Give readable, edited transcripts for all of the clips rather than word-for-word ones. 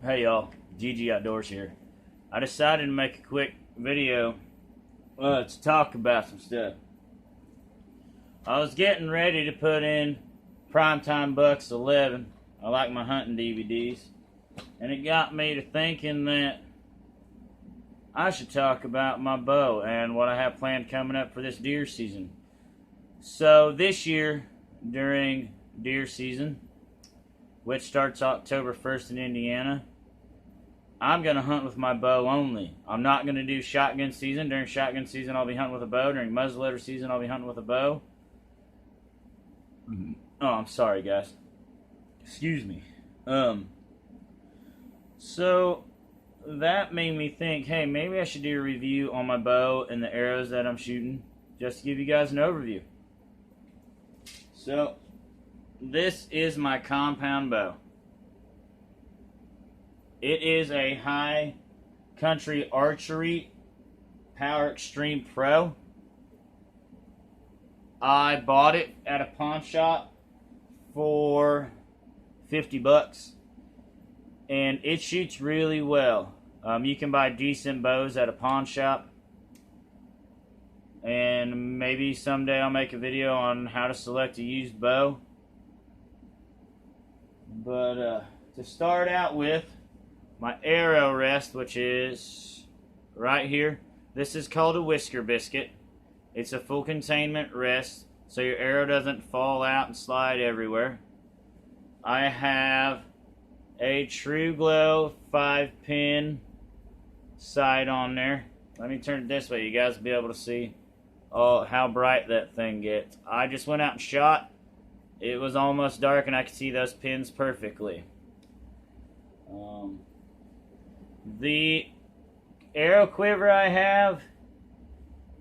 Hey y'all, GG Outdoors here. I decided to make a quick video to talk about some stuff. I was getting ready to put in Primetime Bucks 11. I like my hunting DVDs. And it got me to thinking that I should talk about my bow and what I have planned coming up for this deer season. So this year, during deer season, which starts October 1st in Indiana, I'm going to hunt with my bow only. I'm not going to do shotgun season. During shotgun season, I'll be hunting with a bow. During muzzleloader season, I'll be hunting with a bow. Oh, I'm sorry, guys. Excuse me. So that made me think, hey, maybe I should do a review on my bow and the arrows that I'm shooting, just to give you guys an overview. So this is my compound bow. It is a High Country Archery Power Extreme Pro. I bought it at a pawn shop for $50, and it shoots really well. You can buy decent bows at a pawn shop, and maybe someday I'll make a video on how to select a used bow. But to start out with, my arrow rest, which is right here. This is called a whisker biscuit. It's a full containment rest, so your arrow doesn't fall out and slide everywhere. I have a TruGlo 5-pin sight on there. Let me turn it this way, you guys will be able to see how bright that thing gets. I just went out and shot. It was almost dark and I could see those pins perfectly. The arrow quiver I have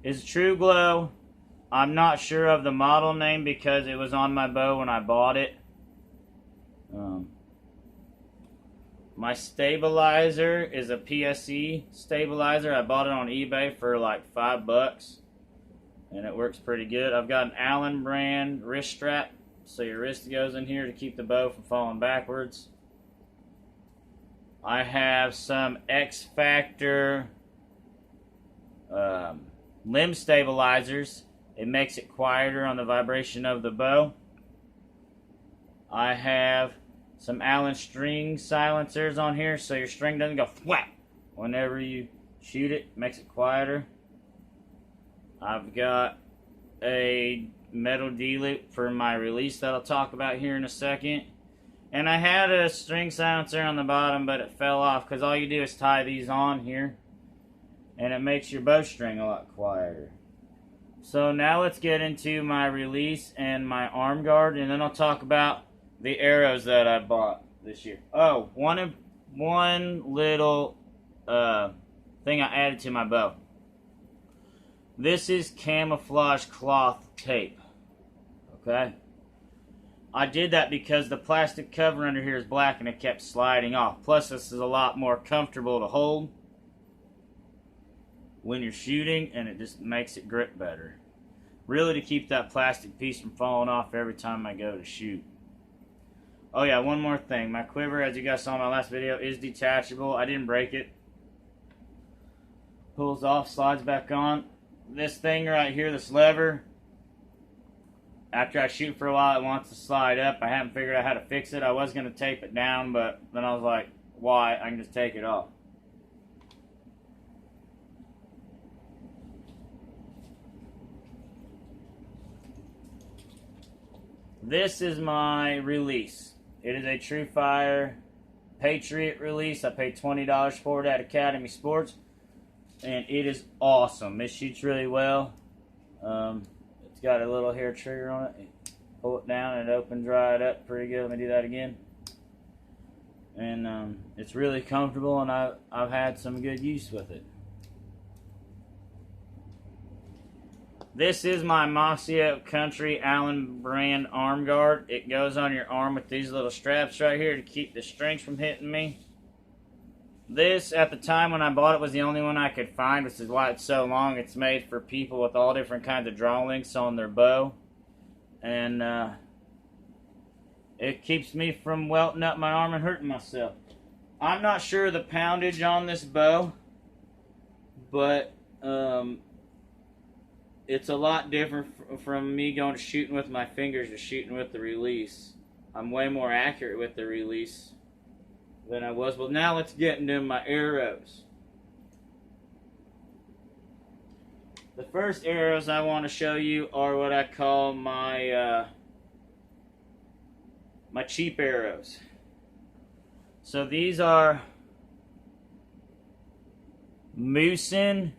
is TruGlo. I'm not sure of the model name because it was on my bow when I bought it. My stabilizer is a PSE stabilizer. I bought it on eBay for like $5 and it works pretty good. I've got an Allen brand wrist strap, so your wrist goes in here to keep the bow from falling backwards. I have some X-Factor limb stabilizers. It makes it quieter on the vibration of the bow. I have some Allen string silencers on here, so your string doesn't go whap whenever you shoot it. Makes it quieter. I've got a metal D-loop for my release that I'll talk about here in a second. And I had a string silencer on the bottom, but it fell off because all you do is tie these on here and it makes your bowstring a lot quieter. So now let's get into my release and my arm guard, and then I'll talk about the arrows that I bought this year. Oh, one little thing I added to my bow. This is camouflage cloth tape. Okay? I did that because the plastic cover under here is black and it kept sliding off. Plus, this is a lot more comfortable to hold when you're shooting, and it just makes it grip better. Really to keep that plastic piece from falling off every time I go to shoot. Oh yeah, one more thing. My quiver, as you guys saw in my last video, is detachable. I didn't break it. Pulls off, slides back on. This thing right here, this lever, after I shoot for a while, it wants to slide up. I haven't figured out how to fix it. I was going to tape it down, but then I was like, why? I can just take it off. This is my release. It is a TruFire Patriot release. I paid $20 for it at Academy Sports, and it is awesome. It shoots really well. It's got a little hair trigger on it. You pull it down and it opens right up pretty good. Let me do that again. And it's really comfortable, and I've had some good use with it. This is my Mossy Oak Country Allen brand arm guard. It goes on your arm with these little straps right here to keep the strings from hitting me. This, at the time when I bought it, was the only one I could find, which is why it's so long. It's made for people with all different kinds of draw links on their bow. And it keeps me from welting up my arm and hurting myself. I'm not sure the poundage on this bow, but it's a lot different from me going to shooting with my fingers to shooting with the release. I'm way more accurate with the release than I was. Well, now let's get into my arrows. The first arrows I want to show you are what I call my my cheap arrows. So these are Moosin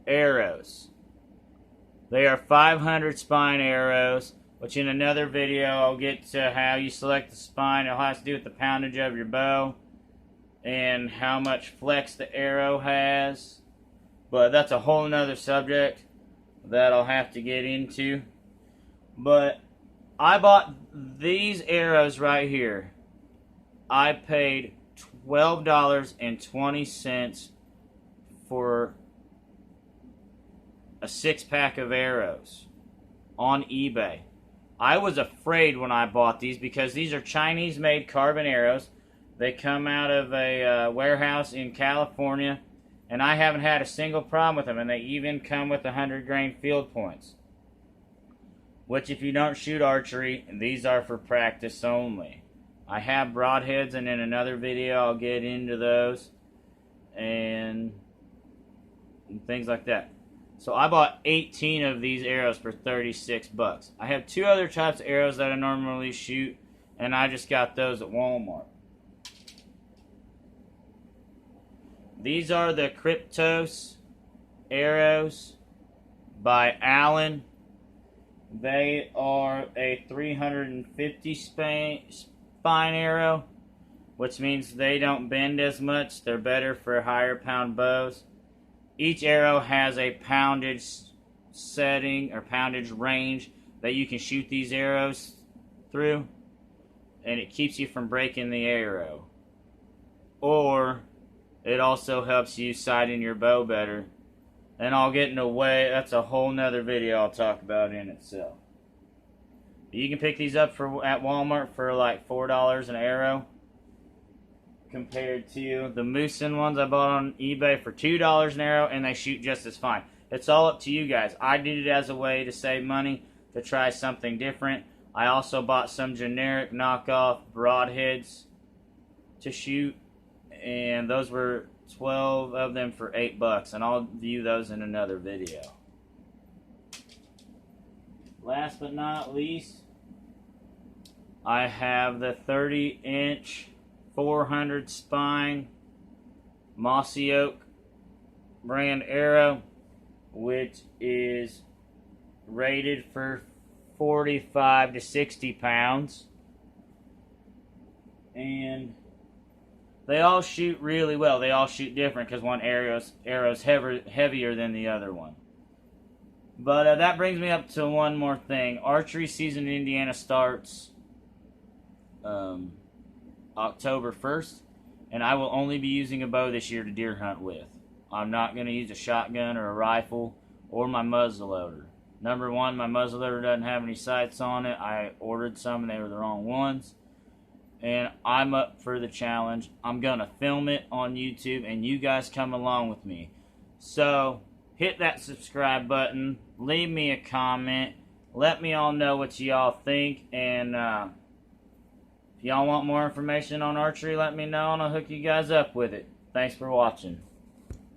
arrows. They are 500 spine arrows, which in another video I'll get to how you select the spine. It'll have to do with the poundage of your bow and how much flex the arrow has. But that's a whole nother subject that I'll have to get into. But I bought these arrows right here. I paid $12.20 for a 6-pack of arrows on eBay. I was afraid when I bought these because these are Chinese-made carbon arrows. They come out of a warehouse in California, and I haven't had a single problem with them, and they even come with 100-grain field points. Which, if you don't shoot archery, these are for practice only. I have broadheads, and in another video I'll get into those and things like that. So I bought 18 of these arrows for 36 bucks. I have 2 other types of arrows that I normally shoot, and I just got those at Walmart. These are the Kryptos arrows by Allen. They are a 350 spine arrow, which means they don't bend as much. They're better for higher pound bows. Each arrow has a poundage setting or poundage range that you can shoot these arrows through, and it keeps you from breaking the arrow. Or it also helps you sight in your bow better. And I'll get in a way, that's a whole nother video I'll talk about in itself. You can pick these up at Walmart for like $4 an arrow, compared to the Moosin ones I bought on eBay for $2 an arrow, and they shoot just as fine. It's all up to you guys. I did it as a way to save money, to try something different. I also bought some generic knockoff broadheads to shoot, and those were 12 of them for $8, and I'll view those in another video. Last but not least, I have the 30-inch 400 spine Mossy Oak brand arrow, which is rated for 45 to 60 pounds, and they all shoot really well. They all shoot different because one arrow's heavier than the other one. But that brings me up to one more thing. Archery season in Indiana starts October 1st, and I will only be using a bow this year to deer hunt with. I'm not going to use a shotgun or a rifle or my muzzleloader. Number one, my muzzleloader doesn't have any sights on it. I ordered some and they were the wrong ones. And I'm up for the challenge. I'm going to film it on YouTube, and you guys come along with me. So hit that subscribe button. Leave me a comment. Let me all know what y'all think, and if y'all want more information on archery, let me know, and I'll hook you guys up with it. Thanks for watching.